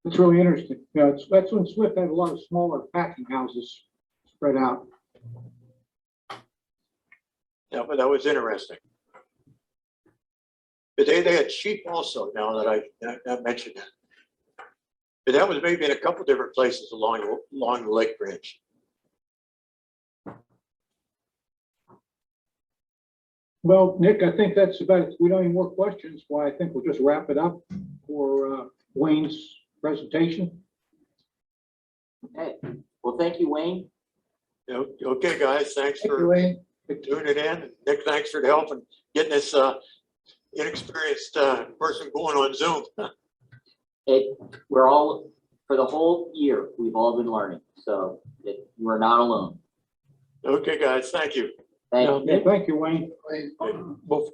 It's really interesting. Yeah, that's when Swift had a lot of smaller packing houses spread out. Yeah, but that was interesting. But they had sheep also, now that I mentioned that. But that was maybe in a couple different places along the lake bridge. Well, Nick, I think that's about it. We don't have any more questions. Well, I think we'll just wrap it up for Wayne's presentation. Okay. Well, thank you, Wayne. Okay, guys, thanks Thank you, for Wayne. tuning it in. Nick, thanks for the help and getting this inexperienced person going on Zoom. We're all, for the whole year, we've all been learning, so we're not alone. Okay, guys, thank you. Thank you. Yeah, thank you, Wayne. Well,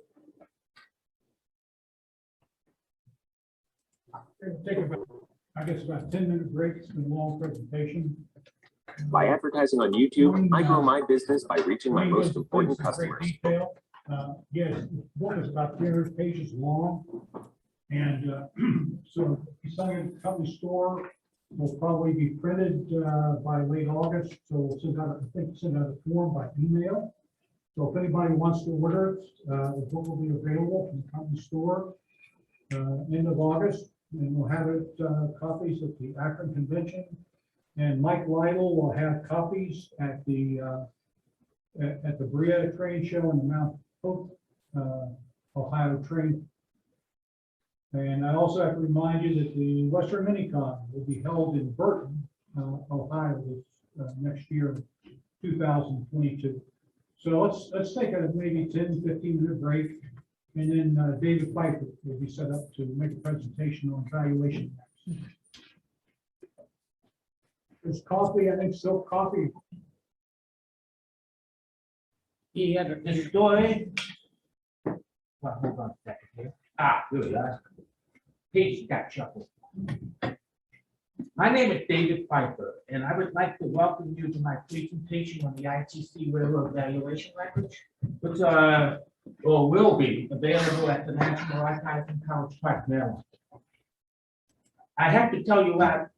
Take about, I guess, about 10-minute break. It's been a long presentation. By advertising on YouTube, I grow my business by reaching my most important customers. Yes, the book is about 300 pages long. And so the company store will probably be printed by late August. So we'll send out, send out a form by email. So if anybody wants to order it, the book will be available from the company store end of August. And we'll have it copies at the Akron Convention. And Mike Lytle will have copies at the Brietta Train Show and the Mount Hope, Ohio Train. And I also have to remind you that the Western Minicon will be held in Burton, Ohio, next year, 2022. So let's take a maybe 10-15-minute break, and then David Pfeiffer will be set up to make a presentation on valuation maps. There's coffee, I think, silk coffee. He had a story. Well, hold on a second here. Here we are. Page got shuffled. My name is David Pfeiffer, and I would like to welcome you to my presentation on the ITC Railroad Valuation Records, which are or will be available at the National Archives in College Park, Maryland. I have to tell you up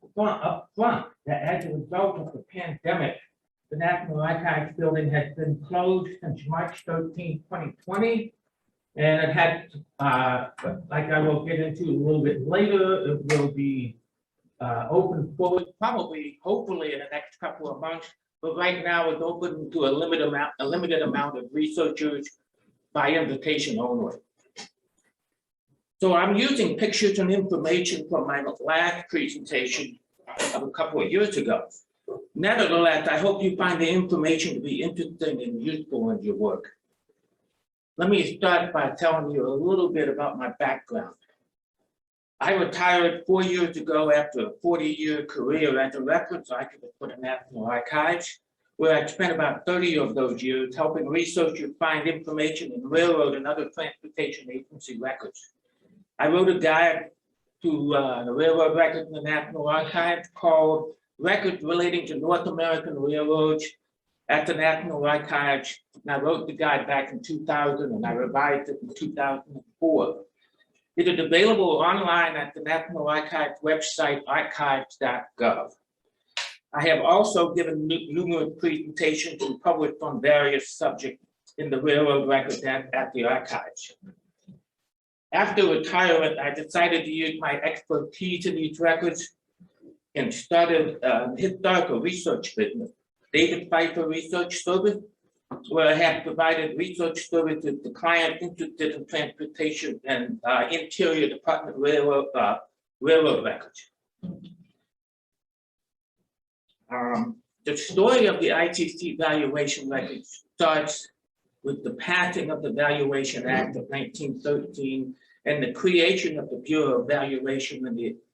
front that as a result of the pandemic, the National Archives building has been closed since March 13, 2020. And it had, like I will get into a little bit later, it will be open fully, probably, hopefully in the next couple of months. But right now it's open to a limited amount of researchers by invitation only. So I'm using pictures and information from my last presentation of a couple of years ago. Nevertheless, I hope you find the information to be interesting and useful in your work. Let me start by telling you a little bit about my background. I retired 4 years ago after a 40-year career as a reference archivist for the National Archives, where I spent about 30 of those years helping researchers find information in railroad and other transportation agency records. I wrote a guide to the railroad records in the National Archives called Records Relating to North American Railroads at the National Archives. And I wrote the guide back in 2000 and I revised it in 2004. It is available online at the National Archives website, archives.gov. I have also given numerous presentations and published on various subjects in the railroad records at the archives. After retirement, I decided to use my expertise in these records and started a historical research business, David Pfeiffer Research Service, where I have provided research services to clients interested in transportation and interior department railroad records. The story of the ITC valuation records starts with the passing of the Valuation Act of 1913 and the creation of the Bureau of Valuation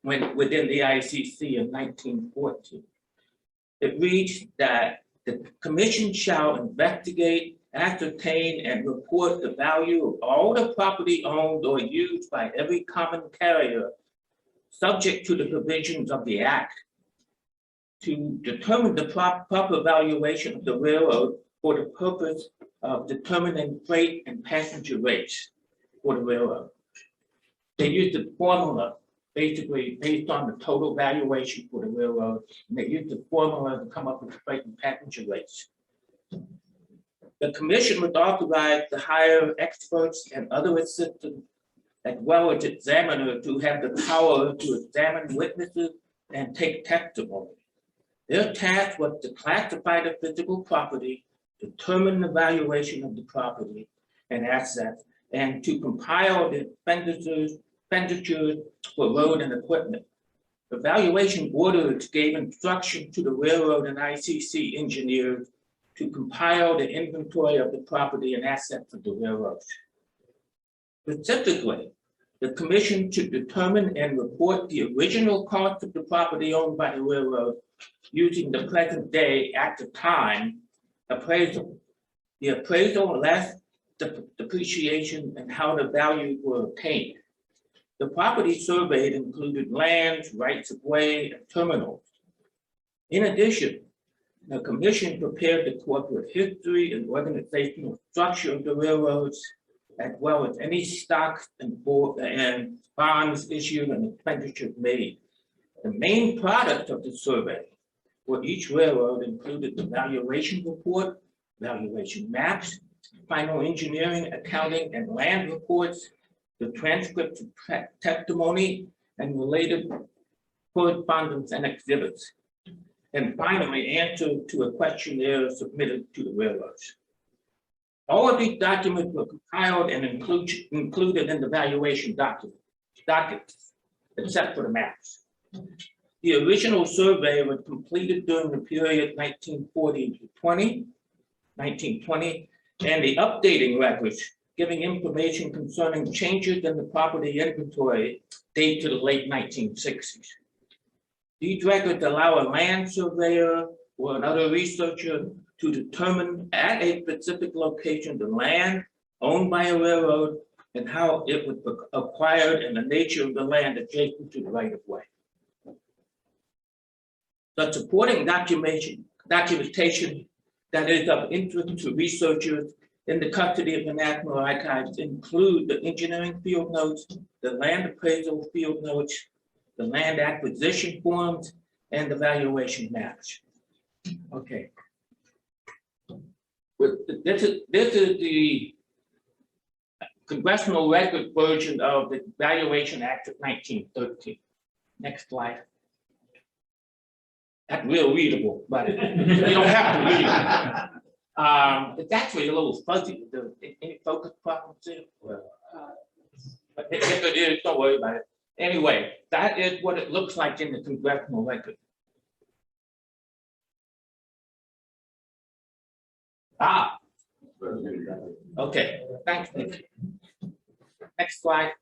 within the ICC in 1914. It reads that the Commission shall investigate, ascertain, and report the value of all the property owned or used by every common carrier, subject to the provisions of the Act, to determine the proper valuation of the railroad for the purpose of determining freight and passenger rates for the railroad. They used the formula basically based on the total valuation for the railroad. And they used the formula to come up with the freight and passenger rates. The commission was authorized to hire experts and other assistants as well as examiners who have the power to examine witnesses and take testimony. Their task was to classify the physical property, determine the valuation of the property and assets, and to compile the expenditures for road and equipment. The valuation orders gave instruction to the railroad and ICC engineers to compile the inventory of the property and assets of the railroad. Specifically, the commission should determine and report the original cost of the property owned by the railroad using the present day at the time appraisal. The appraisal less the depreciation and how the values were obtained. The property surveyed included lands, rights of way, and terminals. In addition, the commission prepared the corporate history and organizational structure of the railroads, as well as any stocks and bonds issued and expenditures made. The main product of the survey for each railroad included the valuation report, valuation maps, final engineering, accounting, and land reports, the transcripts of testimony, and related correspondence and exhibits. And finally, answer to a questionnaire submitted to the railroads. All of these documents were compiled and included in the valuation documents, except for the maps. The original survey was completed during the period 1940 to 1920, and the updating records giving information concerning changes in the property inventory date to the late 1960s. These records allow a land surveyor or another researcher to determine at a specific location the land owned by a railroad and how it was acquired and the nature of the land adjacent to the right of way. The supporting documentation that is of interest to researchers in the custody of the National Archives include the engineering field notes, the land appraisal field notes, the land acquisition forms, and the valuation maps. Okay. This is the congressional record version of the Valuation Act of 1913. Next slide. That's real readable, but you don't have to read it. It's actually a little fuzzy. Any focus problems there? But if it is, don't worry about it. Anyway, that is what it looks like in the congressional record. Okay, thanks, Nick. Next slide.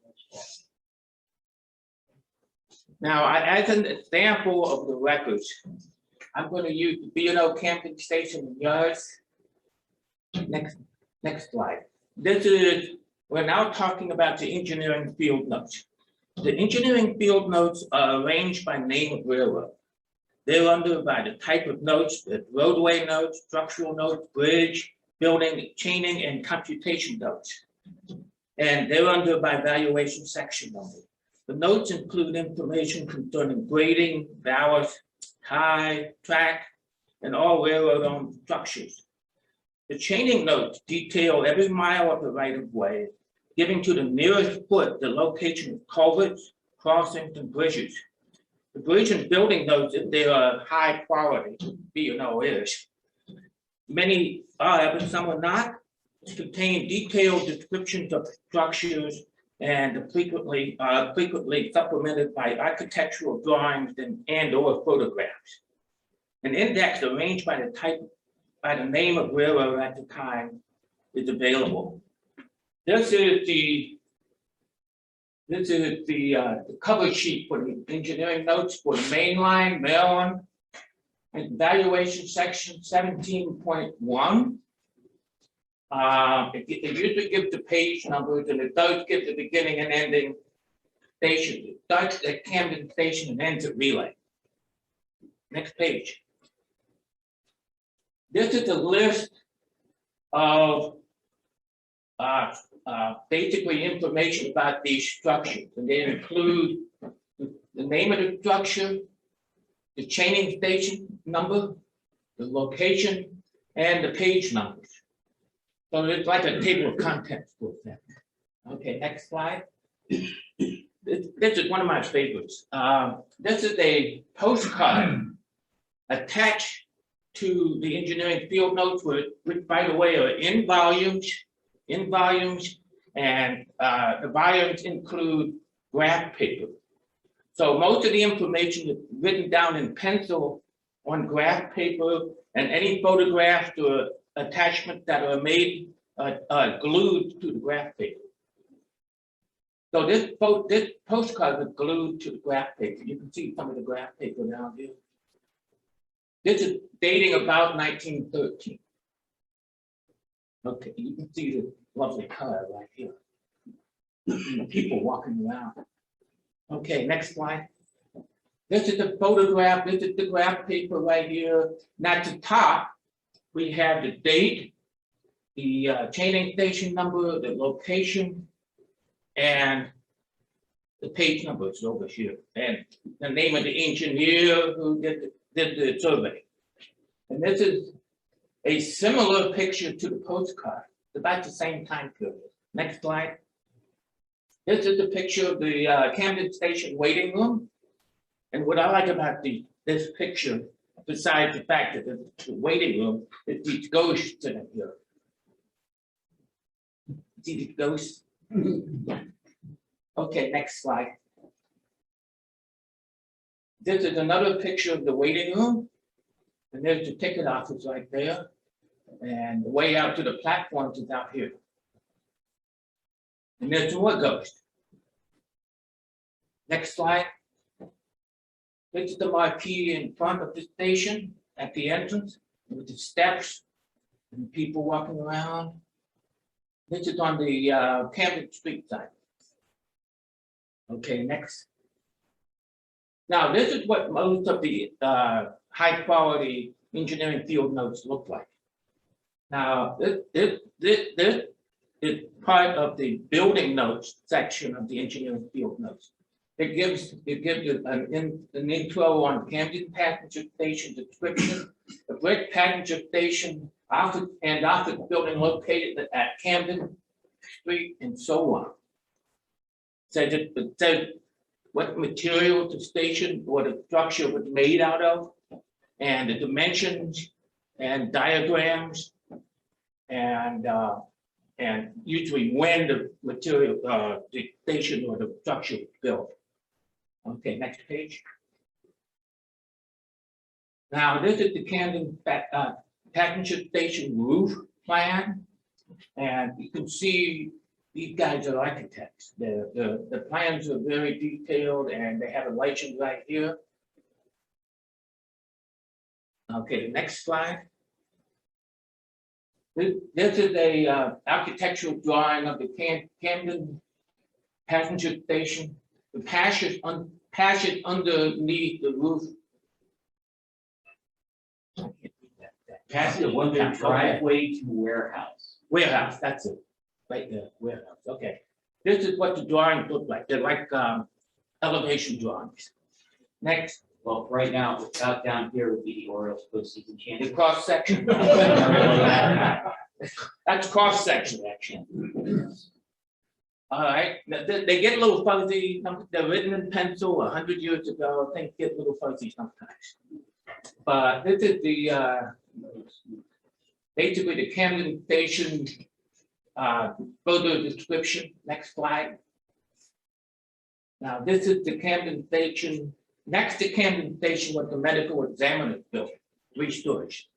Now, as an example of the records, I'm going to use the B&O camping station in Yards. Next slide. We're now talking about the engineering field notes. The engineering field notes are arranged by name of railroad. They're under by the type of notes, the roadway notes, structural notes, bridge, building, chaining, and computation notes. And they're under by valuation section only. The notes include information concerning grading, ballast, tie, track, and all railroad-owned structures. The chaining notes detail every mile of the right-of-way, giving to the nearest foot the location of culverts, crossings, and bridges. The bridge and building notes, if they are high quality, B&O-ish, many are, but some are not, contain detailed descriptions of structures and frequently supplemented by architectural drawings and/or photographs. An index arranged by the name of railroad at the time is available. This is the cover sheet for the engineering notes for the main line, Maryland, and valuation section 17.1. It usually gives the page numbers, and it does give the beginning and ending station. It starts at Camden Station and ends at Relay. Next page. This is a list of basically information about these structures, and they include the the name of the structure, the chaining station number, the location, and the page numbers. So it's like a table of contents for that. Okay, next slide. This is one of my favorites. This is a postcard attached to the engineering field notes, which by the way are in volumes, and the volumes include graph paper. So most of the information is written down in pencil on graph paper, and any photographs or attachments that are made glued to the graph paper. So this postcard is glued to the graph paper. You can see some of the graph paper down here. This is dating about 1913. Okay, you can see the lovely color right here. People walking around. Okay, next slide. This is the photograph. This is the graph paper right here. Now at the top, we have the date, the chaining station number, the location, and the page number is over here, and the name of the engineer who did the survey. And this is a similar picture to the postcard, about the same time period. Next slide. This is the picture of the Camden Station waiting room. And what I like about this picture, besides the fact that it's the waiting room, is these ghosts in here. See the ghosts? Okay, next slide. This is another picture of the waiting room. And there's the ticket office right there. And the way out to the platforms is out here. And there's more ghosts. Next slide. This is the marquee in front of the station at the entrance with the steps and people walking around. This is on the Camden Street side. Okay, next. Now, this is what most of the high quality engineering field notes look like. Now, this is part of the building notes section of the engineering field notes. It gives you an intro on Camden Passenger Station description, the brick passenger station, office building located at Camden Street, and so on. It says what material the station or the structure was made out of, and the dimensions and diagrams, and usually when the material, the station or the structure was built. Okay, next page. Now, this is the Camden Passenger Station roof plan, and you can see these guys are architects. The plans are very detailed, and they have a legend right here. Okay, the next slide. This is a architectural drawing of the Camden Passenger Station. The passage underneath the roof. Passage under driveway to warehouse. Warehouse, that's it. Right there, warehouse. Okay. This is what the drawings look like. They're like elevation drawings. Next. Well, right now, without down here would be the Orioles postseason The champion. cross section. That's cross section action. All right, they get a little fuzzy. They're written in pencil 100 years ago. Things get a little fuzzy sometimes. But this is the basically the Camden Station photo description. Next slide. Now this is the Camden Station. Next to Camden Station was the medical examiner's building, 3 stories.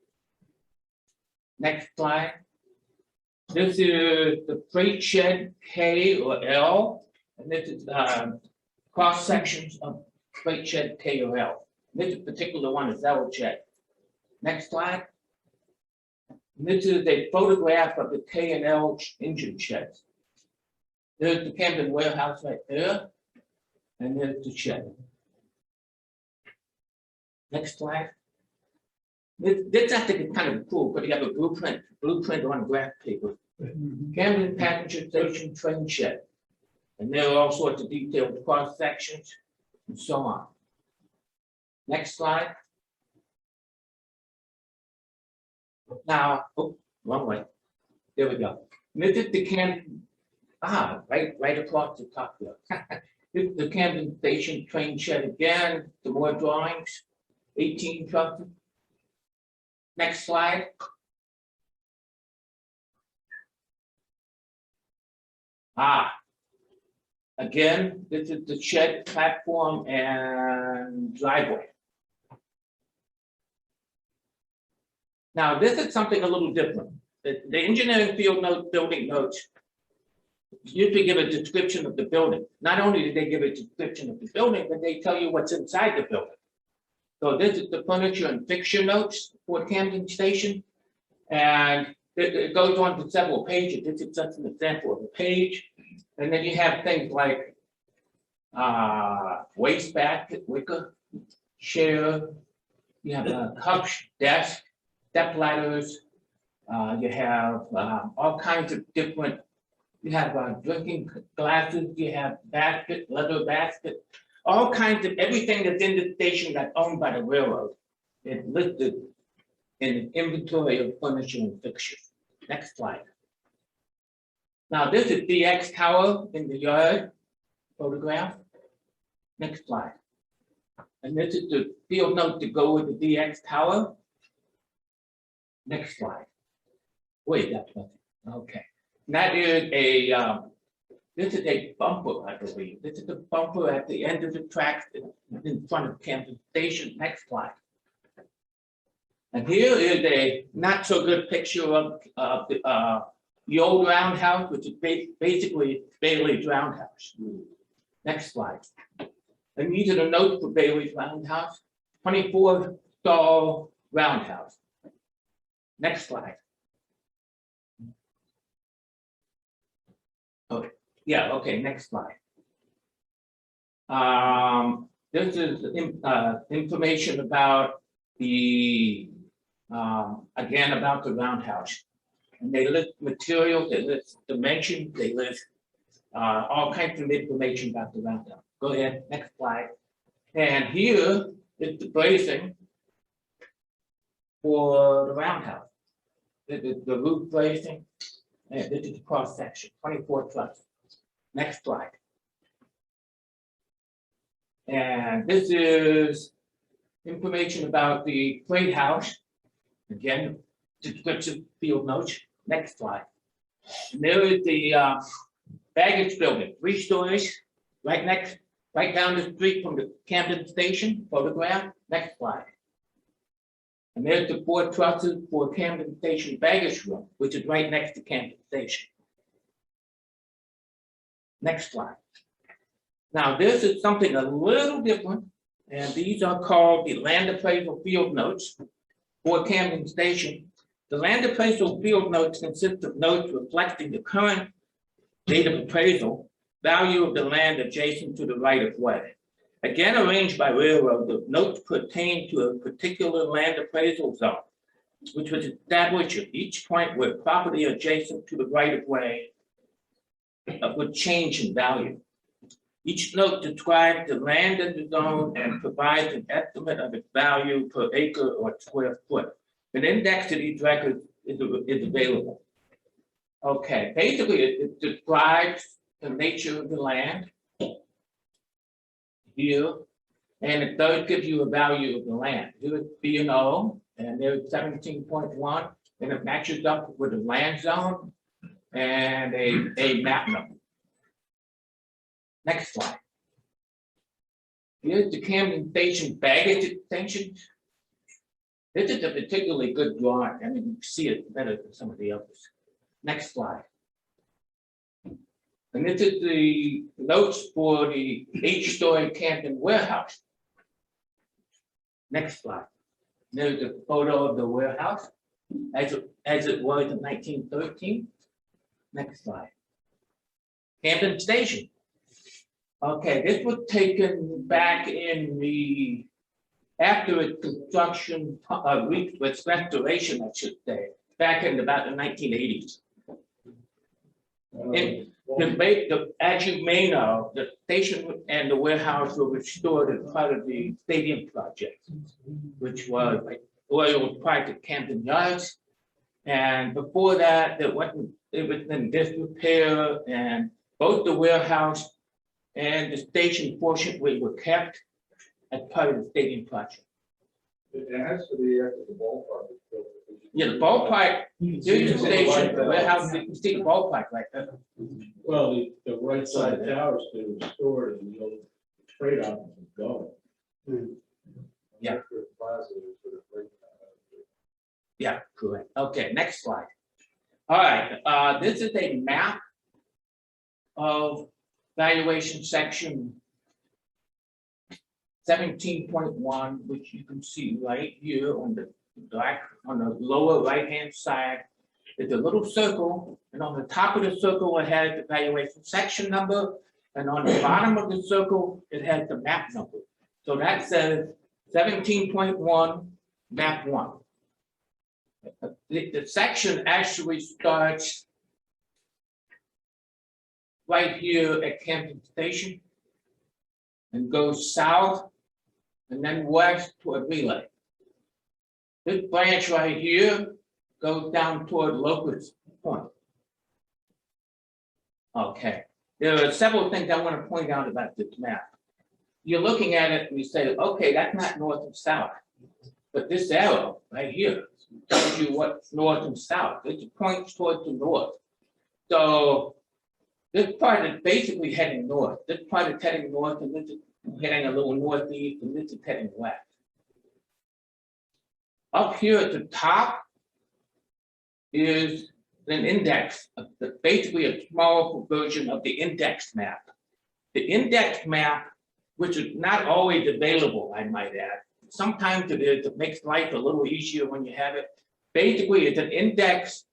Next slide. This is the freight shed K or L, and this is cross sections of freight shed K or L. This particular one is L shed. Next slide. And this is a photograph of the K and L engine sheds. There's the Camden warehouse right there, and there's the shed. Next slide. This I think is kind of cool, but you have a blueprint on graph paper. Camden Passenger Station train shed. And there are all sorts of detailed cross sections. and so on. Next slide. Now, oh, wrong way. There we go. This is the right across the top there. This is the Camden Station train shed again, the more drawings, 18 trucks. Next slide. Again, this is the shed platform and driveway. Now, this is something a little different. The engineering field note, building notes usually give a description of the building. Not only do they give a description of the building, but they tell you what's inside the building. So this is the furniture and fixture notes for Camden Station. And it goes on to several pages. This is just an example of a page. And then you have things like waste basket, wicker, chair. You have a cup, desk, step ladders. You have all kinds of different, you have drinking glasses, you have basket, leather basket, all kinds of, everything that's in the station that's owned by the railroad is listed in an inventory of furniture and fixtures. Next slide. Now this is DX Tower in the yard photograph. Next slide. And this is the field note to go with the DX Tower. Next slide. Wait, that's nothing. Okay. And that is a, this is a bumper, I believe. This is the bumper at the end of the track in front of Camden Station. Next slide. And here is a not so good picture of the old roundhouse, which is basically Bailey's roundhouse. Next slide. And these are the notes for Bailey's roundhouse, 24-stall roundhouse. Next slide. Okay, yeah, okay, next slide. This is information about the, again, about the roundhouse. And they list materials, they list dimensions, they list all kinds of information about the roundhouse. Go ahead, next slide. And here is the bracing for the roundhouse. This is the roof bracing, and this is the cross section, 24 trusses. Next slide. And this is information about the freight house. Again, description field notes. Next slide. And there is the baggage building, 3 stories, right down the street from the Camden Station, photograph. Next slide. And there's the 4 trusses for Camden Station baggage room, which is right next to Camden Station. Next slide. Now, this is something a little different, and these are called the land appraisal field notes for Camden Station. The land appraisal field notes consist of notes reflecting the current date of appraisal, value of the land adjacent to the right of way. Again, arranged by railroad, the notes pertain to a particular land appraisal zone, which was established at each point where property adjacent to the right of way would change in value. Each note describes the land in the zone and provides an estimate of its value per acre or square foot. An index to these records is available. Okay, basically it describes the nature of the land here, and it does give you a value of the land. Here is B&O, and there's 17.1, and it matches up with a land zone and a map number. Next slide. Here's the Camden Station baggage extension. This is a particularly good drawing. I mean, you see it better than some of the others. Next slide. And this is the notes for the 8-story Camden warehouse. Next slide. There's a photo of the warehouse as it was in 1913. Next slide. Camden Station. Okay, this was taken back in the, after its construction, its restoration, I should say, back in about the 1980s. As you may know, the station and the warehouse were restored as part of the stadium project, which was like oil prior to Camden Yards. And before that, it was in disrepair, and both the warehouse and the station portion were kept as part of the stadium project. It has to be after the ballpark. is built. Yeah, the ballpark, there's the station, the warehouse, you can see the ballpark right there. Well, the right side tower is still restored and the old trade office is going. Yeah. Yeah, correct. Okay, next slide. All right, this is a map of valuation section 17.1, which you can see right here on the lower right-hand side. There's a little circle, and on the top of the circle, it has the valuation section number, and on the bottom of the circle, it has the map number. So that says 17.1, map 1. The section actually starts right here at Camden Station and goes south and then west toward Relay. This branch right here goes down toward Locust Point. Okay, there are several things I want to point out about this map. You're looking at it and you say, okay, that's not north and south. But this arrow right here tells you what's north and south. It points towards the north. So this part is basically heading north. This part is heading north, and this is heading a little northeast, and this is heading west. Up here at the top is an index, basically a small version of the index map. The index map, which is not always available, I might add. Sometimes it is, it makes life a little easier when you have it. Basically, it's an index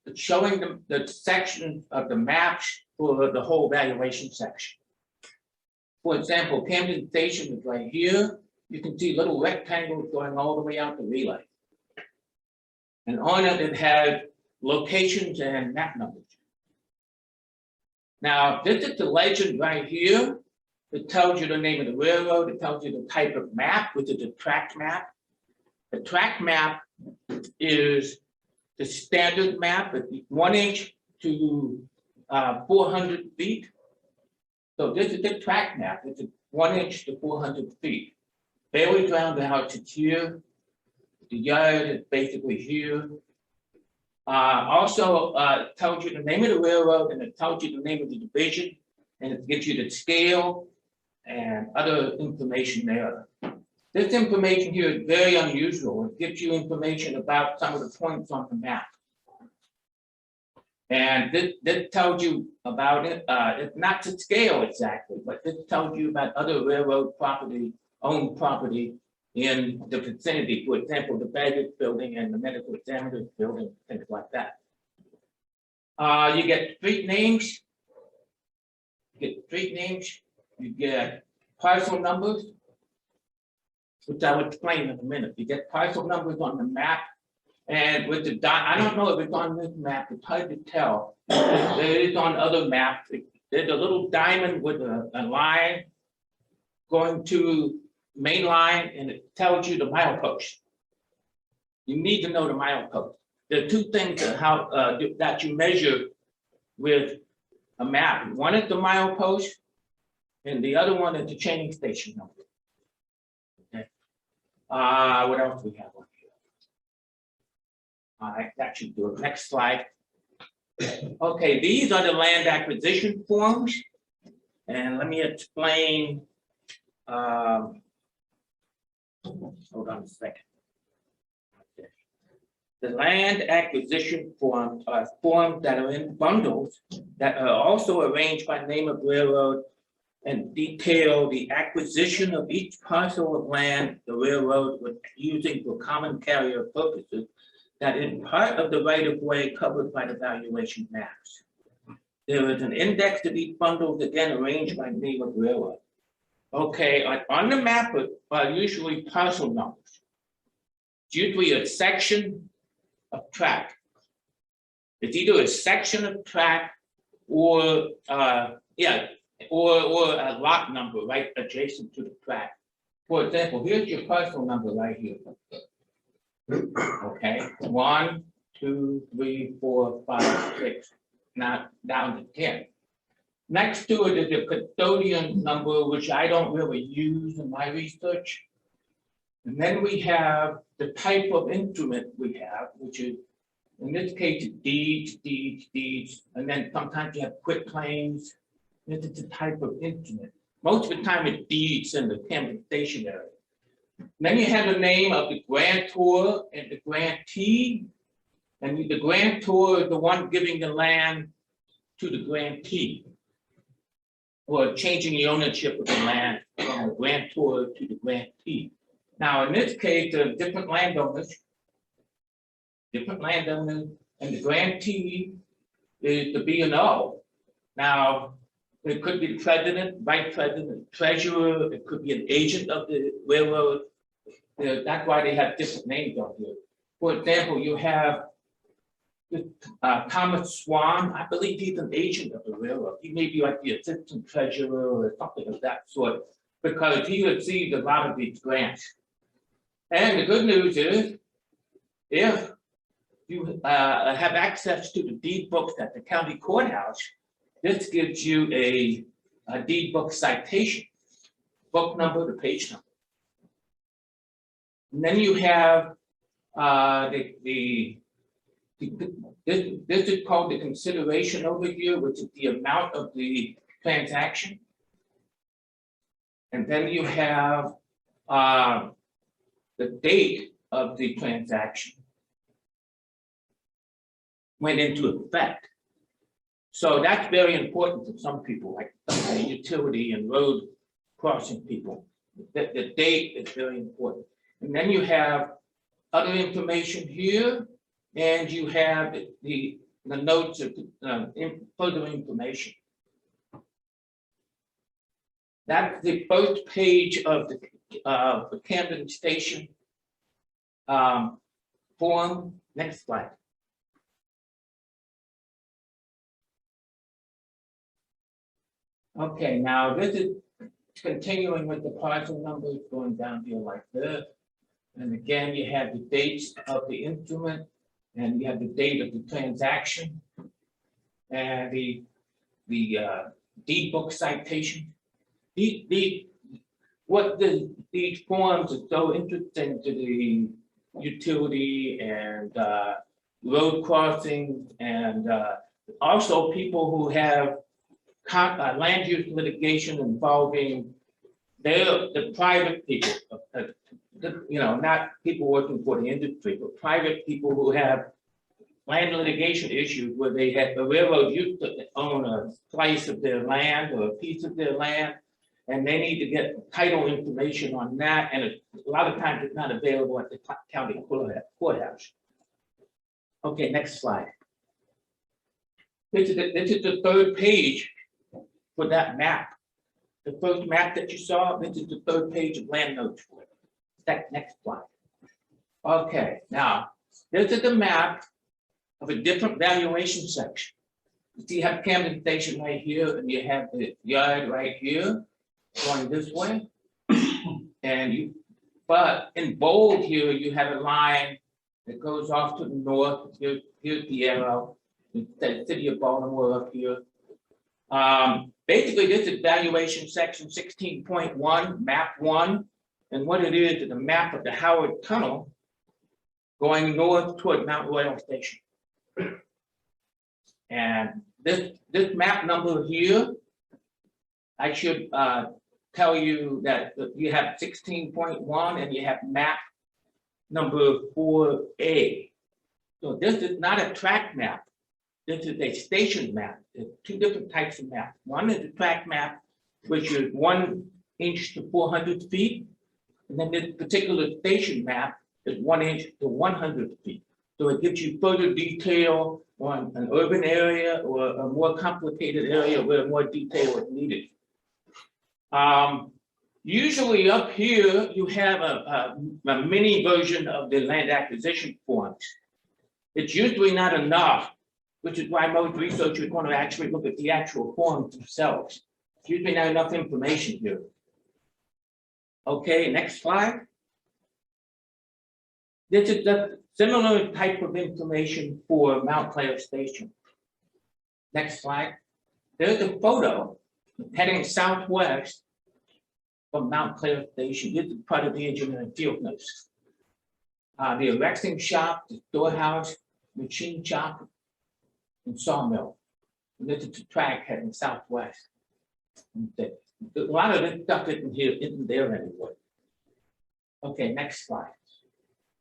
that's showing the section of the maps for the whole valuation section. For example, Camden Station is right here. You can see little rectangles going all the way out to Relay. And on it, it has locations and map numbers. Now, this is the legend right here. It tells you the name of the railroad. It tells you the type of map, which is a tract map. The tract map is the standard map. It's 1 inch to 400 feet. So this is the tract map. It's 1 inch to 400 feet. Buried ground house is here. The yard is basically here. Also, it tells you the name of the railroad, and it tells you the name of the division, and it gives you the scale and other information there. This information here is very unusual. It gives you information about some of the points on the map. And this tells you about it. It's not to scale exactly, but this tells you about other railroad property, owned property in the vicinity. For example, the baggage building and the medical examiner's building, things like that. You get street names. You get parcel numbers, which I will explain in a minute. You get parcel numbers on the map, and with the I don't know if it's on this map. It's hard to tell. It is on other maps. There's a little diamond with a line going to main line, and it tells you the milepost. You need to know the milepost. There are two things that you measure with a map. One is the milepost, and the other one is the chaining station number. Okay. What else do we have on here? All right, that should do it. Next slide. Okay, these are the land acquisition forms, and let me explain. Hold on a second. Okay. The land acquisition forms are forms that are in bundles that are also arranged by name of railroad and detail the acquisition of each parcel of land the railroad was using for common carrier purposes that is part of the right of way covered by the valuation maps. There is an index of each bundle, again arranged by name of railroad. Okay, on the map are usually parcel numbers. It's usually a section of tract. It's either a section of tract or, yeah, or a lot number right adjacent to the track. For example, here's your parcel number right here. Okay, 1, 2, 3, 4, 5, 6, now down to 10. Next to it is the custodian number, which I don't really use in my research. And then we have the type of instrument we have, which is, in this case, deeds, and then sometimes you have quit claims. This is the type of instrument. Most of the time it's deeds in the Camden Station area. Then you have the name of the grantor and the grantee. And the grantor is the one giving the land to the grantee, or changing the ownership of the land from the grantor to the grantee. Now, in this case, there are different landowners, and the grantee is the B&O. Now, it could be the president, vice president, treasurer, it could be an agent of the railroad. That's why they have different names on here. For example, you have Thomas Swan. I believe he's an agent of the railroad. He may be like the assistant treasurer or something of that sort, because he receives a lot of these grants. And the good news is, if you have access to the deed books at the county courthouse, this gives you a deed book citation, book number, the page number. And then you have this is called the consideration over here, which is the amount of the transaction. And then you have the date of the transaction went into effect. So that's very important for some people, like the utility and road crossing people. The date is very important. And then you have other information here, and you have the notes of further information. That's the first page of the Camden Station form. Next slide. Okay, now this is continuing with the parcel numbers going down here like this. And again, you have the dates of the instrument, and you have the date of the transaction, and the deed book citation. These forms are so interesting to the utility and road crossings, and also people who have land use litigation involving the private people, not people working for the industry, but private people who have land litigation issues where they have the railroad used to own a slice of their land or a piece of their land, and they need to get title information on that, and a lot of times it's not available at the county courthouse. Okay, next slide. This is the third page for that map. The first map that you saw, this is the third page of land notes for it. Next slide. Okay, now this is the map of a different valuation section. You see, you have Camden Station right here, and you have the yard right here going this way. But in bold here, you have a line that goes off to the north. Here's the arrow. The city of Baltimore up here. Basically, this is valuation section 16.1, map 1. And what it is a map of the Howard Tunnel going north toward Mount Royal Station. And this map number here, I should tell you that you have 16.1 and you have map number 4A. So this is not a track map. This is a station map. There's two different types of maps. One is a track map, which is 1 inch to 400 feet. And then this particular station map is 1 inch to 100 feet. So it gives you further detail on an urban area or a more complicated area where more detail is needed. Usually up here, you have a mini version of the land acquisition forms. It's usually not enough which is why most researchers want to actually look at the actual forms themselves. There's usually not enough information here. Okay, next slide. This is the similar type of information for Mount Clair Station. Next slide. There's a photo heading southwest from Mount Clair Station. This is part of the engineering field notes. The erecting shop, the storehouse, machine shop, and sawmill. And this is the track heading southwest. A lot of this stuff isn't there anymore. Okay, next slide.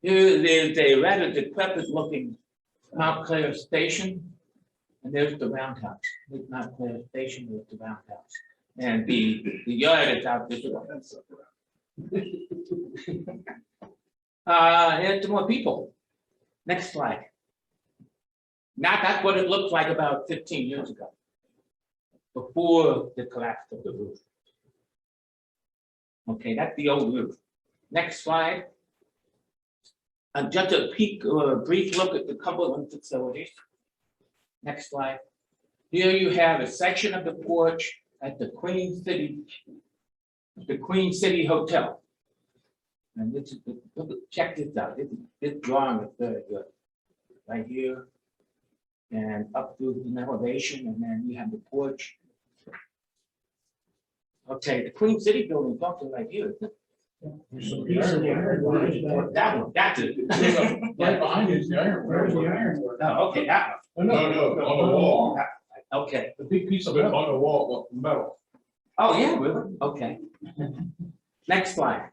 Here there's a rather decrepit looking Mount Clair Station. And there's the roundhouse. There's Mount Clair Station, there's the roundhouse. And the yard is out this way. And more people. Next slide. Now that's what it looked like about 15 years ago, before the collapse of the roof. Okay, that's the old roof. Next slide. Just a peek or a brief look at the Cumberland facilities. Next slide. Here you have a section of the porch at the Queen City Hotel. And this is check this out. This drawing is very good. Right here. And up through an elevation, and then you have the porch. Okay, the Queen City building is also right here, isn't it? That one, that's it. Right behind you is the iron. Where's the ironwork? Oh, okay, that No, on the wall. one. Okay. The big piece of it on the wall, metal. Oh, yeah, really? Okay. Next slide.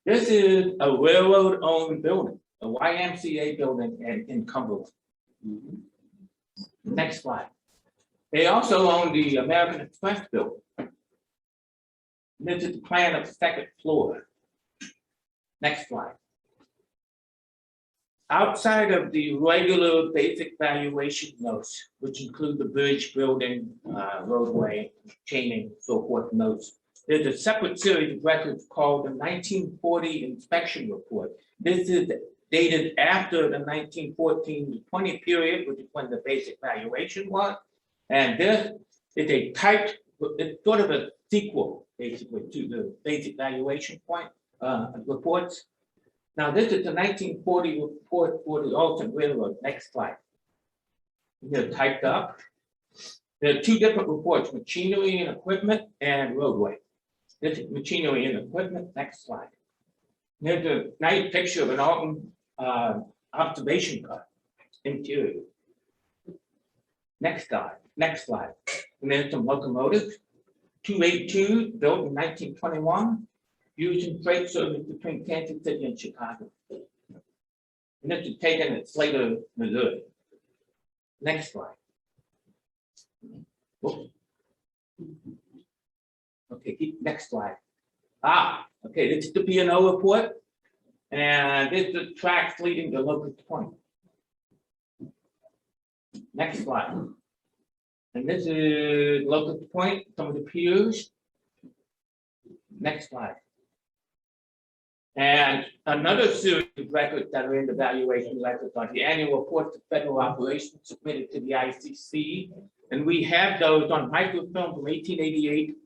This is a railroad-owned building, a YMCA building in Cumberland. Next slide. They also own the American Express building. This is the plan of the second floor. Next slide. Outside of the regular basic valuation notes, which include the bridge building, roadway, chaining, so forth notes, there's a separate series of records called the 1940 inspection report. This is dated after the 1914-20 period, which is when the basic valuation was. And this is a typed, it's sort of a sequel, basically, to the basic valuation point reports. Now, this is the 1940 report for the Alton Railroad. Next slide. They're typed up. There are two different reports, machinery and equipment and roadway. This is machinery and equipment. Next slide. Here's a nice picture of an Alton observation car interior. Next slide. Next slide. And there's some locomotives. 282 built in 1921. Used in freight service between Kansas City and Chicago. And this is taken at Slater, Missouri. Next slide. Whoops. Okay, keep next slide. Okay, this is the P&O report. And this is the tracks leading to Locust Point. Next slide. And this is Locust Point, some of the piers. Next slide. And another series of records that are in the valuation records are the annual reports of federal operations submitted to the ICC. And we have those on microfilm from 1888 to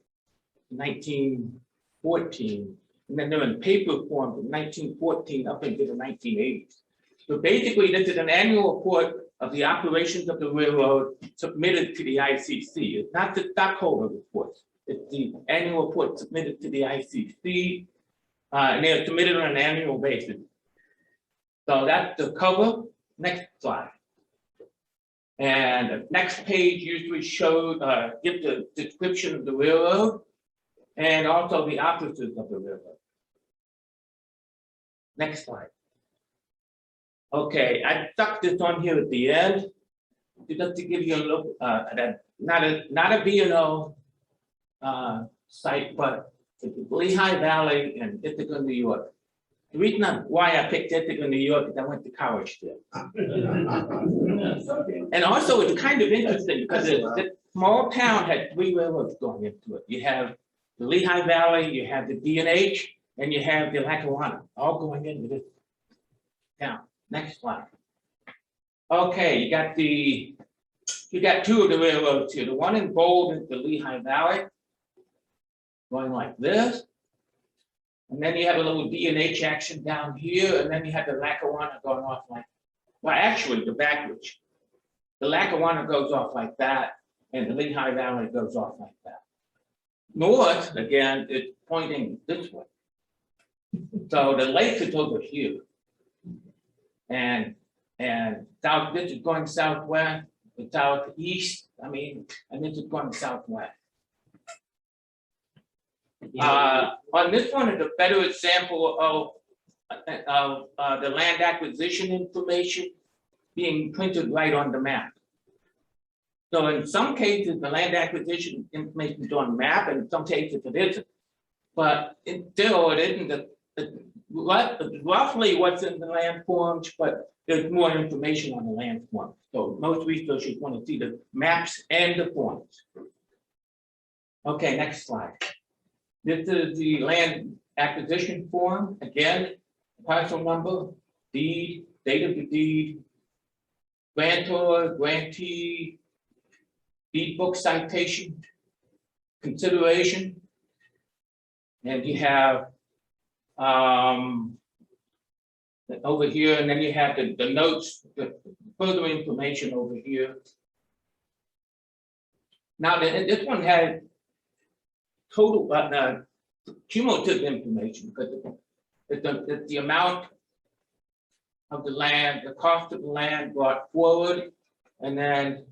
1914. And then they're in paper form from 1914 up into the 1980s. So basically, this is an annual report of the operations of the railroad submitted to the ICC. It's not the stockholder reports. It's the annual report submitted to the ICC. And they're submitted on an annual basis. So that's the cover. Next slide. And the next page usually shows, gives a description of the railroad and also the officers of the railroad. Next slide. Okay, I stuck this on here at the end just to give you a look at not a B&O site, but it's Lehigh Valley in Ithaca, New York. The reason why I picked Ithaca, New York is I went to college there. And also it's kind of interesting because the small town had three railroads going into it. You have the Lehigh Valley, you have the D&H, and you have the Lackawanna, all going into this town. Next slide. Okay, you got two of the railroads here. The one in bold is the Lehigh Valley, going like this. And then you have a little D&H action down here, and then you have the Lackawanna going off like, well, actually, the backwards. The Lackawanna goes off like that, and the Lehigh Valley goes off like that. North, again, it's pointing this way. So the lake is over here. And south, this is going southwest, the southeast, and this is going southwest. On this one is a better example of the land acquisition information being printed right on the map. So in some cases, the land acquisition information is on the map, and in some cases it isn't. But still, it isn't roughly what's in the land forms, but there's more information on the land forms. So most researchers want to see the maps and the forms. Okay, next slide. This is the land acquisition form. Again, parcel number, deed, date of the deed, grantor, grantee, deed book citation, consideration. And you have over here, and then you have the notes, the further information over here. Now, this one had total cumulative information, because it's the amount of the land, the cost of the land brought forward, and then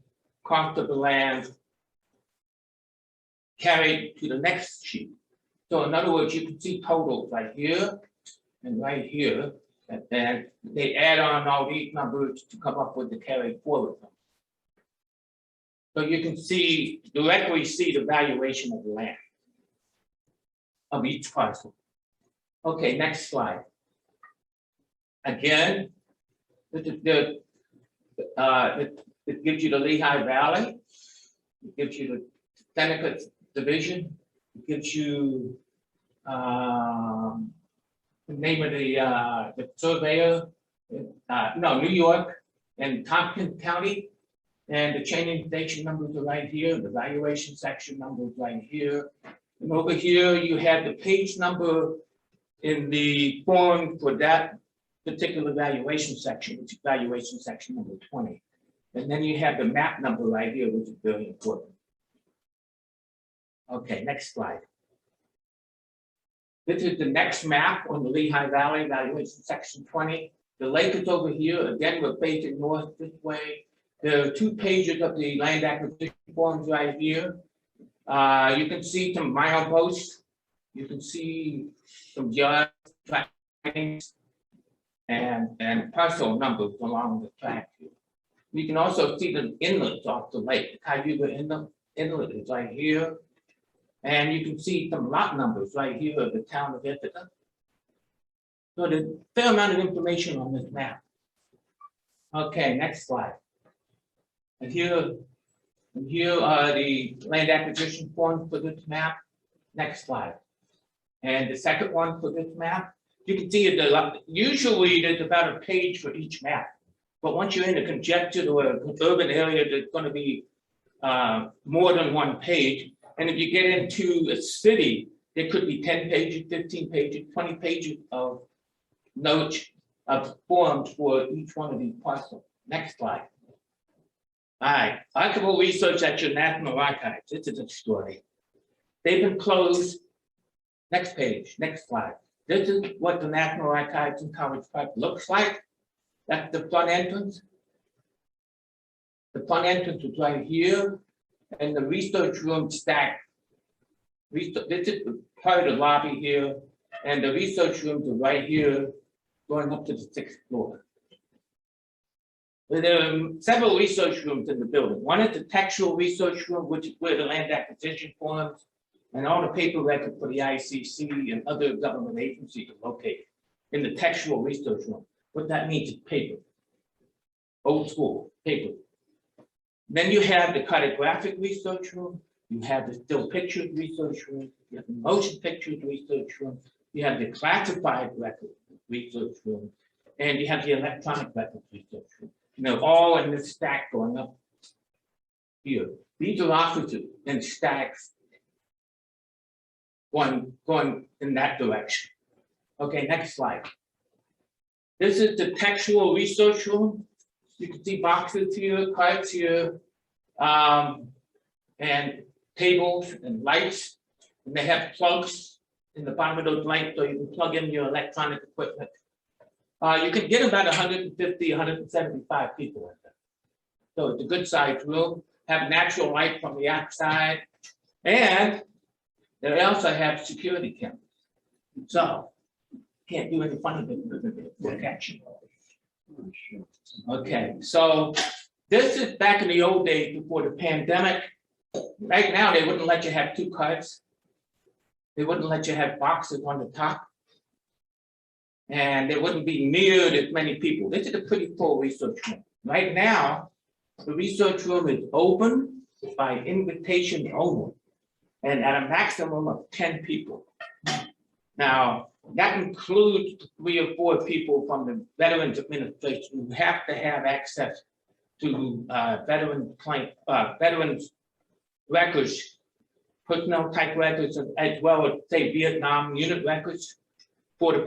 cost of the land carried to the next sheet. So in other words, you can see totals right here and right here, and they add on all these numbers to come up with the carried forward number. So you can directly see the valuation of the land of each parcel. Okay, next slide. Again, it gives you the Lehigh Valley, it gives you the Seneca Division, it gives you the name of the surveyor, New York and Tompkins County, and the changing station numbers are right here, the valuation section numbers right here. And over here, you have the page number in the form for that particular valuation section, which is valuation section number 20. And then you have the map number right here, which is very important. Okay, next slide. This is the next map on the Lehigh Valley, valuation section 20. The lake is over here. Again, we're facing north this way. There are 2 pages of the land acquisition forms right here. You can see some mileposts. You can see some yard tracks and parcel numbers along the track here. You can also see the inlets off the lake. The Cayuga Inlet is right here. And you can see some lot numbers right here of the town of Ithaca. So there's a fair amount of information on this map. Okay, next slide. And here are the land acquisition forms for this map. Next slide. And the second one for this map, you can see usually there's about a page for each map. But once you're in a congested or an urban area, there's going to be more than one page. And if you get into a city, there could be 10 pages, 15 pages, 20 pages of notes of forms for each one of these parcels. Next slide. All right, archival research at your National Archives. This is a story. They've been closed. Next page, next slide. This is what the National Archives in College Park looks like. That's the front entrance. The front entrance is right here, and the research room stack. This is part of the lobby here, and the research rooms are right here, going up to the 6th floor. There are several research rooms in the building. One is the textual research room, which is where the land acquisition forms and all the paper records for the ICC and other government agencies are located in the textual research room. What that means is paper, old school paper. Then you have the cartographic research room, you have the still pictures research room, you have the motion pictures research room, you have the classified record research room, and you have the electronic record research room. all in this stack going up here. These are offices in stacks going in that direction. Okay, next slide. This is the textual research room. You can see boxes here, cards here, and tables and lights. And they have plugs in the bottom of those lights so you can plug in your electronic equipment. You can get about 150, 175 people in there. So it's a good sized room, have natural light from the outside, and they also have security cameras. So can't do any funny things with it. We'll catch you. Okay, so this is back in the old days before the pandemic. Right now, they wouldn't let you have two cards. They wouldn't let you have boxes on the top. And there wouldn't be near as many people. This is a pretty full research room. Right now, the research room is open by invitation only, and at a maximum of 10 people. Now, that includes 3 or 4 people from the Veterans Administration who have to have access to veterans records, personnel type records, as well as, say, Vietnam unit records for the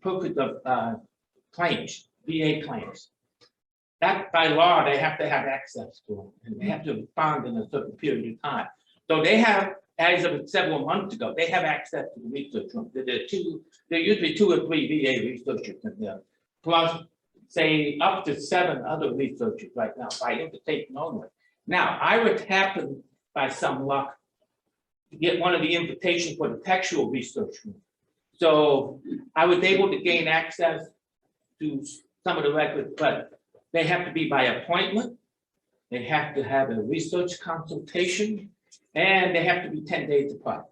purpose of claims, VA claims. That by law, they have to have access to them, and they have to respond in a certain period of time. So they have, as of several months ago, they have access to the research room. There are usually 2 or 3 VA researchers in there, plus say up to 7 other researchers right now by invitation only. Now, I would happen by some luck to get one of the invitations for the textual research room. So I was able to gain access to some of the records, but they have to be by appointment. They have to have a research consultation, and they have to be 10 days apart.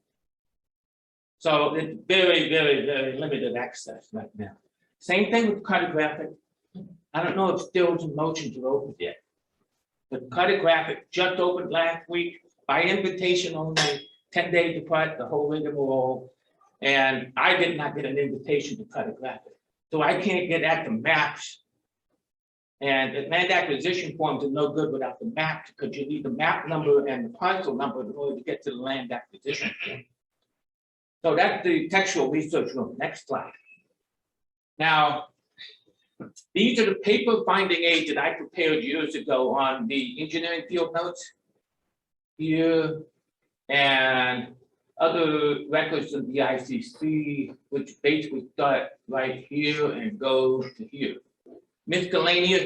So it's very, very, very limited access right now. Same thing with cartographic. I don't know if stills and motions are open yet. But cartographic just opened last week by invitation only, 10 days apart, the whole rigmarole. And I did not get an invitation to cartographic. So I can't get at the maps. And the land acquisition forms are no good without the map, because you need the map number and the parcel number in order to get to the land acquisition form. So that's the textual research room. Next slide. Now, these are the paper finding aids that I prepared years ago on the engineering field notes here and other records of the ICC, which basically start right here and go to here. Miscellaneous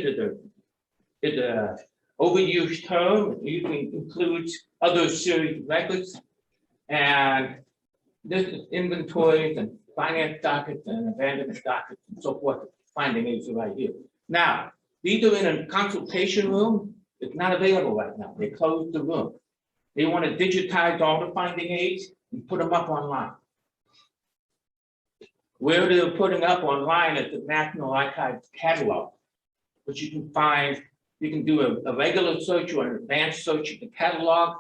is a overused term. It usually includes other series of records. And this is inventories and finance dockets and abandonment dockets and so forth. Finding aids are right here. Now, these are in a consultation room. It's not available right now. They closed the room. They want to digitize all the finding aids and put them up online. Where they're putting up online is the National Archives catalog, which you can find. You can do a regular search or an advanced search in the catalog.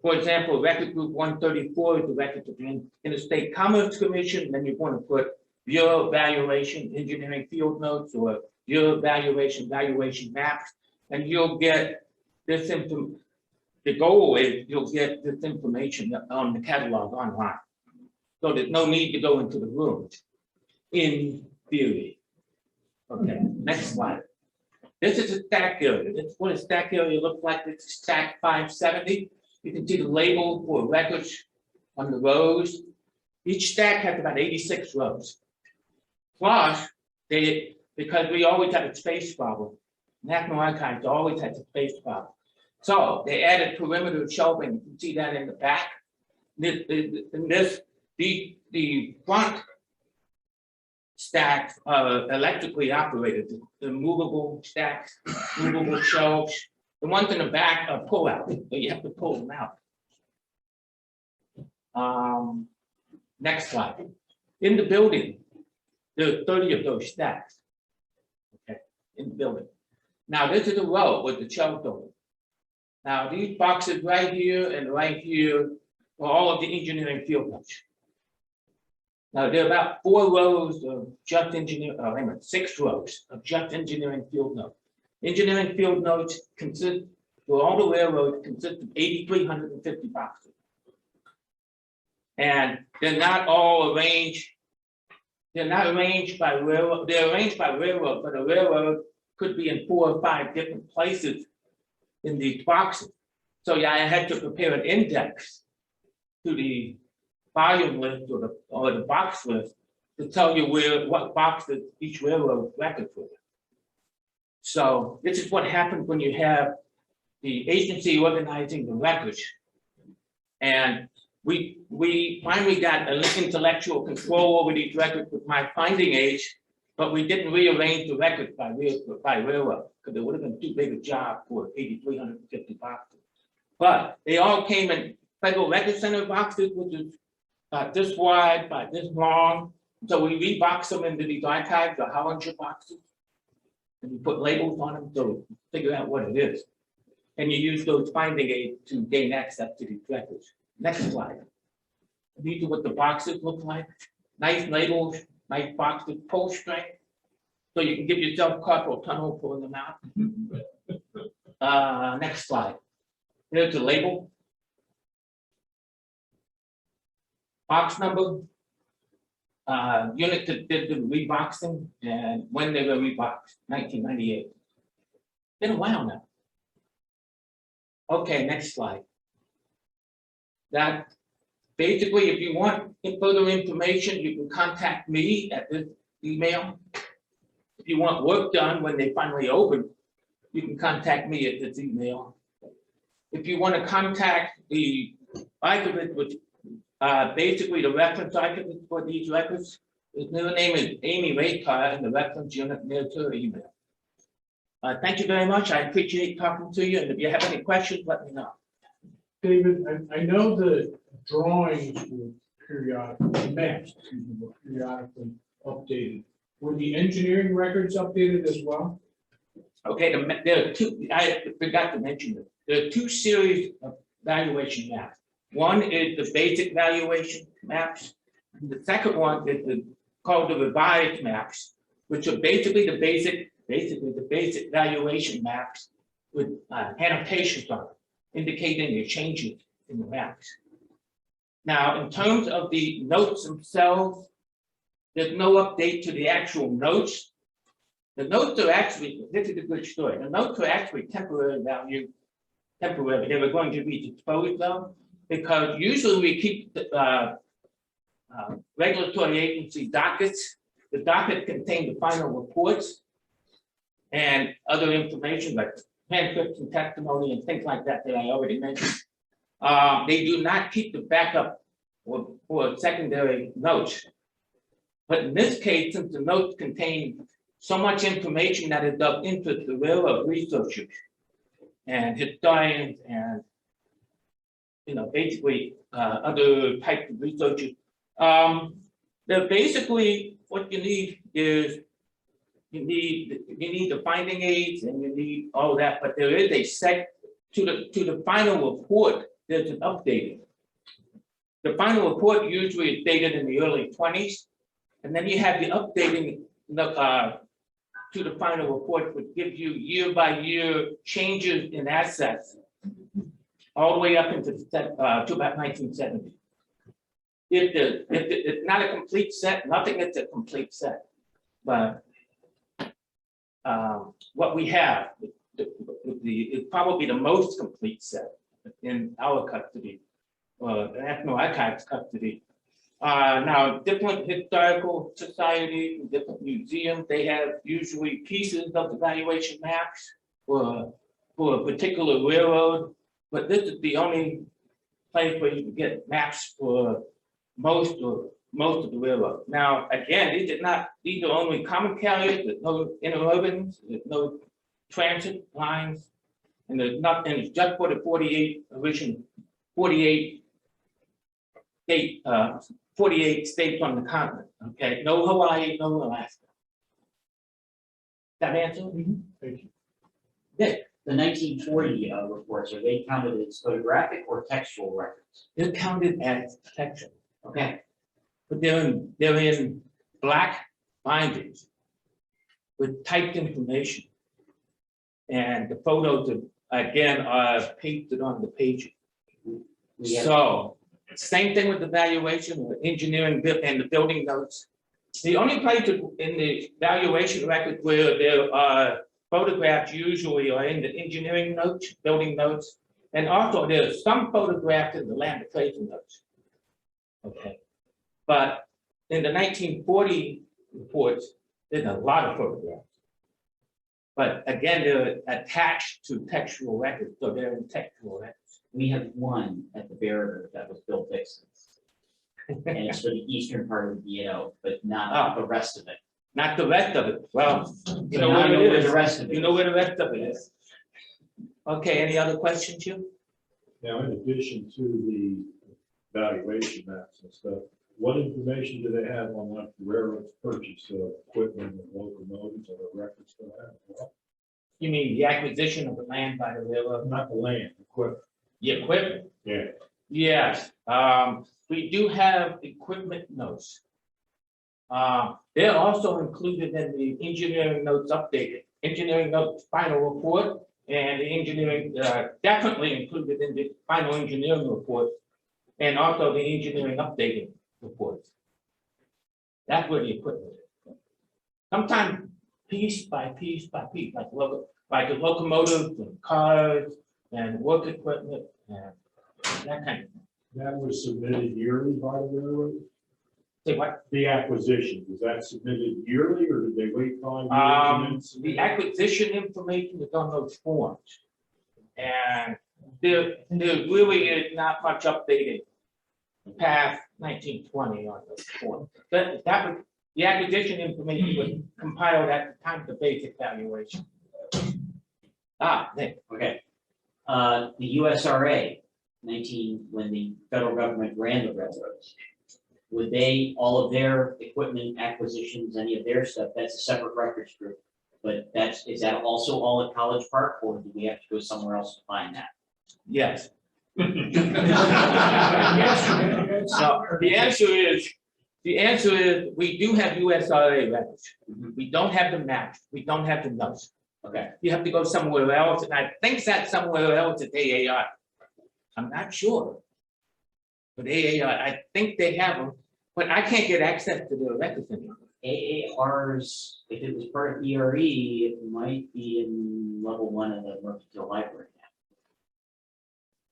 For example, Record Group 134 is the record of the Interstate Commerce Commission. Then you want to put Bureau Valuation Engineering Field Notes or Bureau Valuation Maps, and you'll get this information. The goal is you'll get this information on the catalog online. So there's no need to go into the room, in theory. Okay, next slide. This is a stack area. This is what a stack area looks like. This is stack 570. You can see the label for records on the rows. Each stack has about 86 rows. Plus, because we always had a space problem, National Archives always had a space problem. So they added perimeter shelving. You can see that in the back. The front stacks are electrically operated. The movable stacks, movable shelves. The ones in the back are pull out, but you have to pull them out. Next slide. In the building, there are 30 of those stacks. Okay, in the building. Now this is a row with the shelves open. Now these boxes right here and right here are all of the engineering field notes. Now there are about 4 rows of just engineering, 6 rows of just engineering field notes. Engineering field notes consist, for all the railroads, consist of 8,350 boxes. And they're not all arranged. They're not arranged by railroad, they're arranged by railroad, but a railroad could be in 4 or 5 different places in these boxes. So yeah, I had to prepare an index to the volume list or the box list to tell you what boxes each railroad record for. So this is what happens when you have the agency organizing the records. And we finally got an intellectual control over these records with my finding aids, but we didn't rearrange the records by railroad, because it would have been too big a job for 8,350 boxes. But they all came in Federal Record Center boxes, which is this wide by this long. So we rebox them into these archives, the Hollinger boxes, and you put labels on them to figure out what it is. And you use those finding aids to gain access to these records. Next slide. These are what the boxes look like. Nice labels, nice boxes, pull strength. So you can give yourself carpal tunnel pulling them out. Next slide. Here's the label. Box number. Unit that did the reboxing and when they were reboxed, 1998. Been a while now. Okay, next slide. That basically, if you want further information, you can contact me at this email. If you want work done when they finally open, you can contact me at this email. If you want to contact the archivist, which basically the reference archivist for these records, his new name is Amy Raycar, and the reference unit near to her email. Thank you very much. I appreciate talking to you, and if you have any questions, let me know. David, I know the drawings were periodically, maps, were periodically updated. Were the engineering records updated as well? Okay, there are two, I forgot to mention it. There are 2 series of valuation maps. One is the basic valuation maps. And the second one is called the revised maps, which are basically the basic valuation maps with annotations on it, indicating the changes in the maps. Now, in terms of the notes themselves, there's no update to the actual notes. The notes are actually, this is a good story. The notes are actually temporary value, temporary. They were going to be disposed of because usually we keep the regulatory agency dockets. The docket contain the final reports and other information like transcripts and testimony and things like that that I already mentioned. They do not keep the backup or secondary notes. But in this case, since the notes contain so much information that is of interest to railroad researchers and historians and basically other types of researchers, they're basically what you need is you need the finding aids and you need all that, but there is a set to the final report. There's an updating. The final report usually is dated in the early 20s, and then you have the updating to the final report, which gives you year by year changes in assets, all the way up into to about 1970. It's not a complete set, nothing is a complete set, but what we have is probably the most complete set in our custody, the National Archives custody. Now, different historical societies, different museums, they have usually pieces of the valuation maps for a particular railroad, but this is the only place where you can get maps for most of the railroad. Now, again, these are only common carriers. There's no interurbans, there's no transit lines, and there's nothing. It's just for the 48 states on the continent. Okay, no Hawaii, no Alaska. That answer? Thank you. Yeah, The 1940 reports, are they counted as photographic or textual records? they're counted as textual. Okay, But they're in black bindings with typed information. And the photos again are pasted on the page. We have- So, same thing with the valuation, the engineering and the building notes. The only place in the valuation record where there are photographs usually are in the engineering notes, building notes. And also there's some photographs in the land appraisal notes. Okay, but in the 1940 reports, there's a lot of photographs. But again, they're attached to textual records, so they're in textual records. We have one at the barrier that was Bill Dixon's. And it's for the eastern part of the DNO, but not the rest of it. Not the rest of it. Well, you So know now what I know it where is. the rest of it You know is. where the rest of it is. Okay, any other questions, Jim? Now, in addition to the valuation maps and stuff, what information do they have on like the railroad's purchase of equipment and locomotives or the records for that? Well, You mean the acquisition of the land by the railroad? not the land, equipment. The equipment? Yeah. Yes, we do have equipment notes. They're also included in the engineering notes updated, engineering notes final report, and the engineering, definitely included in the final engineering report, and also the engineering updating reports. That's where the equipment is. Sometimes piece by piece by piece, like the locomotives and cars and work equipment and that kind of thing. That was submitted yearly by the railroad? Say what? The acquisition, was that submitted yearly or did they wait 5 years? and then submit The it? acquisition information is on those forms. And there really is not much updated past 1920 on those forms. That was, the acquisition information was compiled at the time of the basic valuation. Nick. Okay. The USRA, when the federal government ran the railroads, would they, all of their equipment acquisitions, any of their stuff, that's a separate records group. But is that also all at College Park, or do we have to go somewhere else to find that? Yes. So the answer is, we do have USRA records. We don't have the maps. We don't have the notes. Okay, You have to go somewhere else, and I think that's somewhere else at AAR. I'm not sure. But AAR, I think they have them, but I can't get access to their records anymore. AARs, if it was part of ERE, it might be in level 1 of the Mercantile Library now.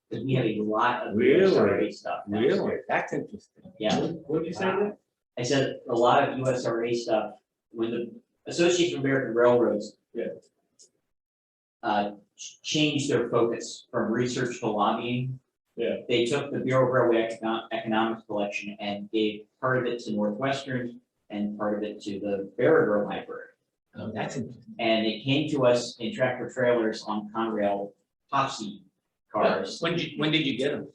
Because we have a lot of Really? USRA stuff. downstairs. That's interesting. Yeah. What did you say there? I said a lot of USRA stuff, when the Association of American Railroads changed their focus from research to lobbying. Yeah. They took the Bureau of Railway Economics collection and gave part of it to Northwestern and part of it to the Barrier Library. Oh, that's interesting. And it came to us in tractor trailers on Conrail Popsy cars, When did you get them?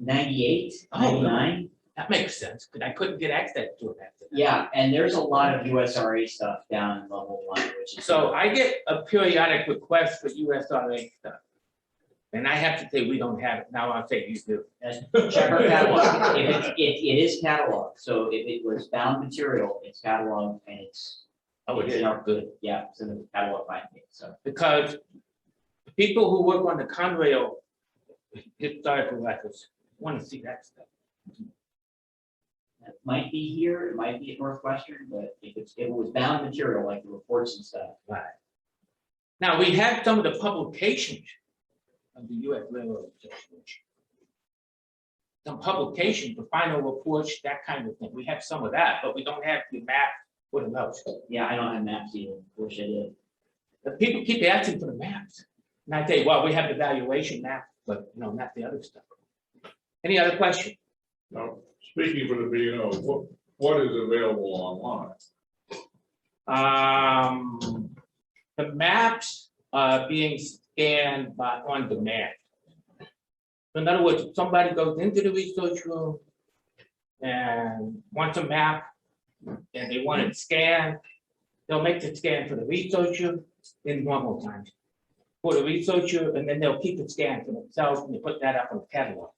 98, Oh, 99. That makes sense, because I couldn't get access to it after that. Yeah, and there's a lot of USRA stuff down in level 1, which is. So I get a periodic request for USRA stuff. And I have to say, we don't have it. Now I'll say you do. Check our catalog. It is cataloged, so if it was bound material, it's cataloged and it's. Oh, it it's is, in our- good. Yeah, it's in the catalog finding, so. Because people who work on the Conrail historical records want to see that stuff. It might be here, it might be at Northwestern, but if it was bound material, like the reports and stuff. Right. Now, we have some of the publications of the U.S. Railroad Association. Some publications, the final reports, that kind of thing. We have some of that, but we don't have the map for the notes. Yeah, I don't have maps either, wish I did. But people keep asking for the maps. And I say, well, we have the valuation map, but not the other stuff. Any other question? Now, speaking for the B&O, what is available online? The maps are being scanned on demand. In other words, if somebody goes into the research room and wants a map and they want it scanned, they'll make the scan for the researcher in normal times. For the researcher, and then they'll keep it scanned for themselves and they put that up on the catalog.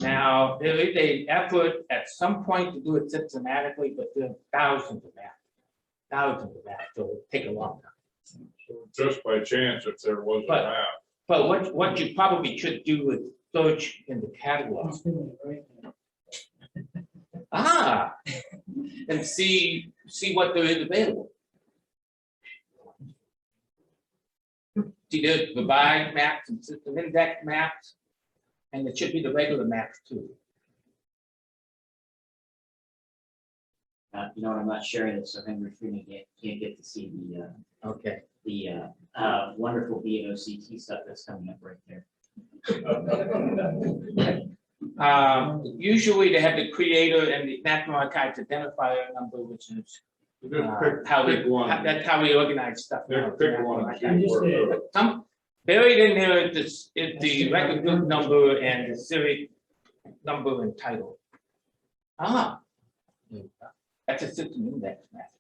Now, there is an effort at some point to do it systematically, but there are thousands of maps, so it'll take a long time. Just by chance, if there was a But- map. But what you probably should do is search in the catalog. Ah, and see what there is available. See, there's revised maps and system index maps, and it should be the regular maps too. You know, I'm not sharing this, so Henry Freeman can't get to see Okay. the wonderful BOCT stuff that's coming up right there. Usually they have the creator and the National Archives identifier number, which is how we, Pick one. that's how we organize stuff. now. Pick one. But some buried in there is the record book number and the series number and title. Ah. That's a system index map.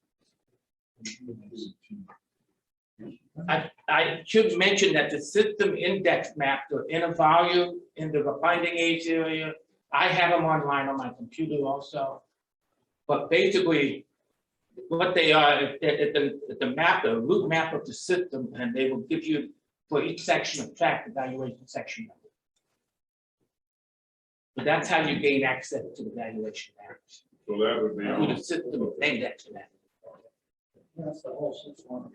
I should mention that the system index maps are in a volume in the finding aids area. I have them online on my computer also. But basically, what they are, the map, the root map of the system, and they will give you for each section of track evaluation section number. But that's how you gain access to the valuation maps. So that would be. Through the system index map. That's the whole system.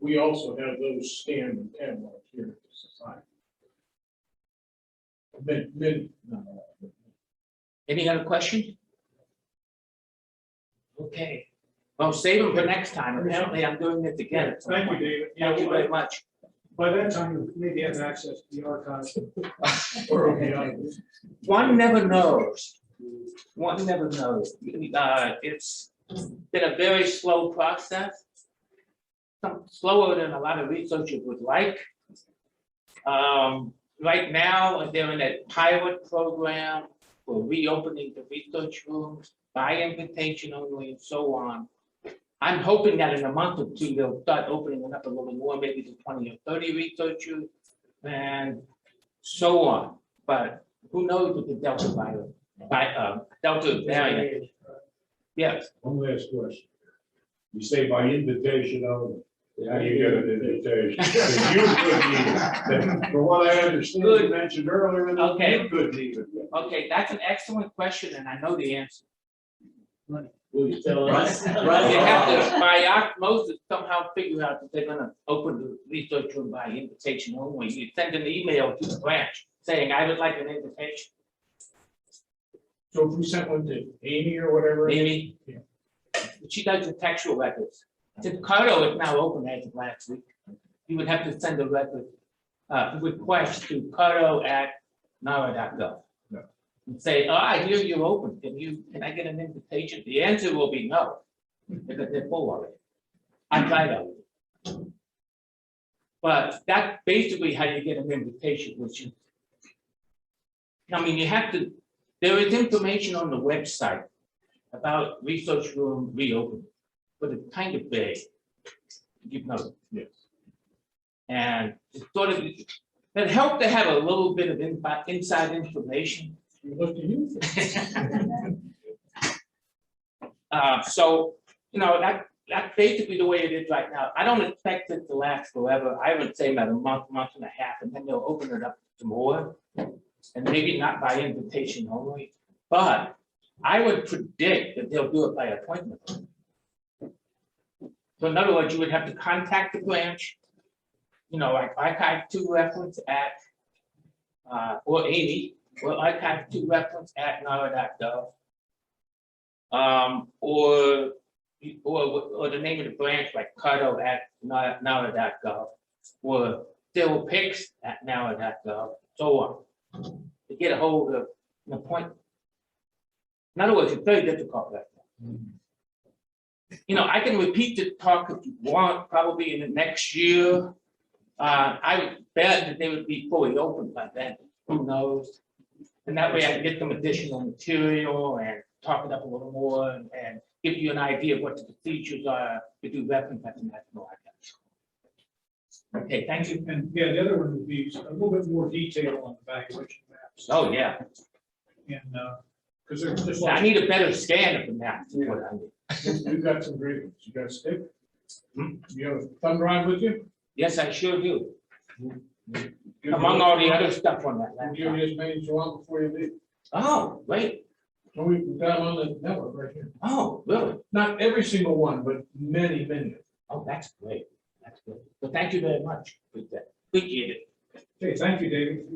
We also have those scanned and cataloged here at the society. Any other questions? Okay, well, save them for next time. Apparently, I'm doing this again. at some Thank you, point. David. Thank you very much. By that time, you maybe have access to the archives. One never knows. One never knows. It's been a very slow process. Slower than a lot of researchers would like. Right now, they're in a pilot program for reopening the research rooms by invitation only and so on. I'm hoping that in a month or two, they'll start opening it up a little more, maybe to 20 or 30 researchers and so on. But who knows with the Delta virus, Delta variant? Yes. One last question. You say by invitation only. How do you get an invitation? 'Cause you couldn't even, from what I understand, you mentioned earlier, that Okay. you couldn't even. Okay, that's an excellent question, and I know the answer. Will you tell us? They have to, by osmosis, somehow figure out that they're gonna open the research room by invitation only. You send an email to the branch saying, I would like an invitation. So if we sent one to Amy or whatever. Amy? Yeah. She does the textual records. Cardo is now open as of last week. You would have to send a record, request to cardo@nara.gov. Yeah. And say, oh, I hear you're open. Can I get an invitation? The answer will be no, because they're full already. I tried already. But that's basically how you get an invitation, which is, I mean, you have to, there is information on the website about research room reopening, but it's kind of vague. You know. Yes. And it's sort of, it helped to have a little bit of inside information. Look to you. So, you know, that's basically the way it is right now. I don't expect it to last forever. I would say about a month, month and a half, and then they'll open it up to more. And maybe not by invitation only, but I would predict that they'll do it by appointment. So in other words, you would have to contact the branch, you know, like archive2 reference at, or Amy, or archive2 reference at nara.gov. Or the name of the branch, like cardo@nara.gov, or stillpics@nara.gov, so on. To get a hold of an appointment. In other words, it's very difficult right now. You know, I can repeat the talk if you want, probably in the next year. I would bet that they would be fully open by then, who knows? And that way I can get some additional material and talk it up a little more and give you an idea of what the procedures are to do reference at the National Archives. Okay, thank you. And yeah, the other one would be a little bit more detail on the valuation maps. Oh, yeah. And, because they're just I like, need a better scan of the map. Is what I need. We've got some great ones. You got a stick? You have a thumb drive with you? Yes, I sure do. Give Among me- all the other stuff on that Give laptop. me as many as you want before you leave. Oh, wait. So we've got them on the network right here. Oh, really? Not every single one, but many, many. Oh, that's great. That's good. Well, thank you very much. Appreciate it. Okay, thank you, David.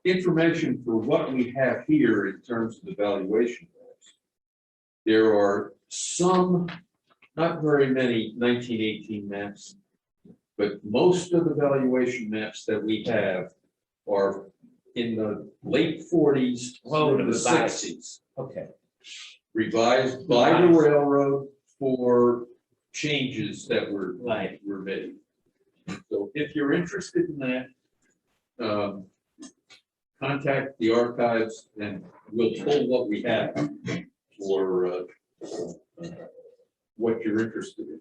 Information for what we have here in terms of the valuation maps. There are some, not very many 1918 maps, but most of the valuation maps that we have are in the late 40s Oh, to the revised. 60s, Okay. revised by the railroad for changes that were Right. made. So if you're interested in that, contact the archives and we'll pull what we have for what you're interested in.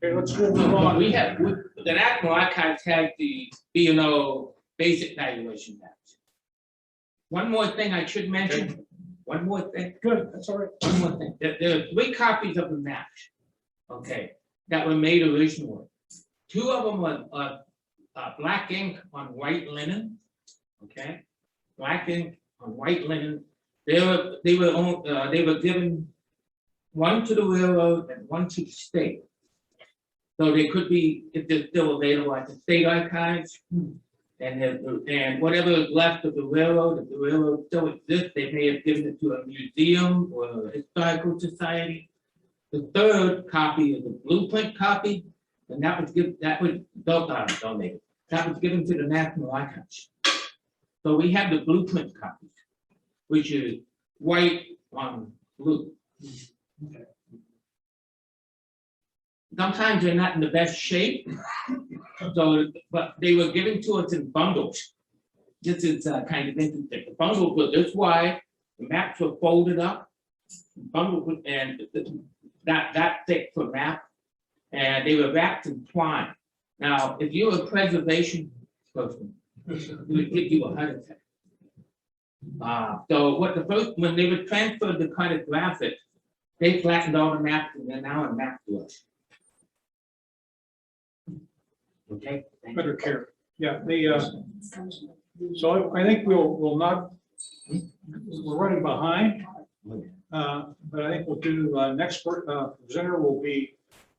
Okay, let's move Well, on. the National Archives had the B&O basic valuation maps. One more thing I should mention, one more thing. Good, that's all right. One more thing, there are 3 copies of the maps, okay, that were made originally. 2 of them were black ink on white linen, okay? Black ink on white linen. They were given one to the railroad and one to the state. So they could be, if they're still available at the state archives. And whatever is left of the railroad, if the railroad still exists, they may have given it to a museum or a historical society. The 3rd copy is a blueprint copy, and that was donated. That was given to the National Archives. So we have the blueprint copies, which is white on blue. Sometimes they're not in the best shape, so, but they were given to us in bundles. This is kind of interesting. The bundles were this wide, the maps were folded up, bundled, and that thick for map, and they were wrapped in twine. Now, if you're a preservation person, it would give you a heart attack. So when they were transferred to cartographic, they flattened all the maps and they're now a map to us. Okay. thank you. Better care. Yeah, so I think we'll not, we're running behind. But I think we'll do, next presenter will be